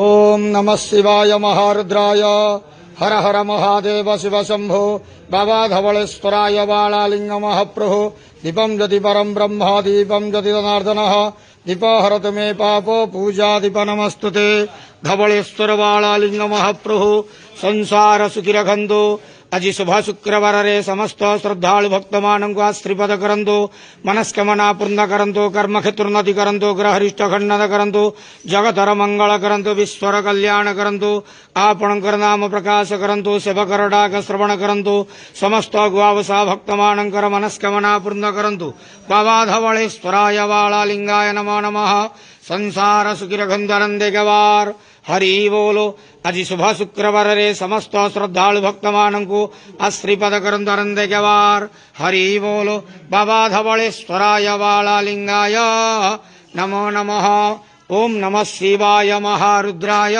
ओम नमः शिवाय महारुद्राय हर हर महादेव शिव शंभो बाबा धवलेश्वराय बालालिंग महाप्रभो दीपं ज्योति परम ब्रह्म दीपं ज्योति जनार्दनः दीप हरत मे पापो पूजा दीप नमस्तुते धवलेश्वर बालालिंग महाप्रभो संसार सुखी रखंदो आज शुभ शुक्रवार रे समस्त श्रद्धालु भक्त मान को आश्रीपद करंतो मनस्कामना पूर्ण करंतो कर्म क्षेत्रोन्नति करंतो ग्रहरिष्ट खंडन करंतो जगतर मंगल करंतो विश्वर कल्याण करंतो आपणकर नाम प्रकाश करंतो सेवकर डाक श्रवण करंतो समस्त गुआवसा भक्त मानकर मनस्कामना पूर्ण करंतो बाबा धवलेश्वराय बालालिंगाय नमो नमः संसार सुखी रखंदरंदे गवार हरि बोलो आज शुभ शुक्रवार रे समस्त श्रद्धालु भक्त मान को आश्रीपद करंदरंदे गवार हरि बोलो बाबा धवलेश्वराय बालालिंगाय नमो नमः ओम नमः शिवाय महारुद्राय।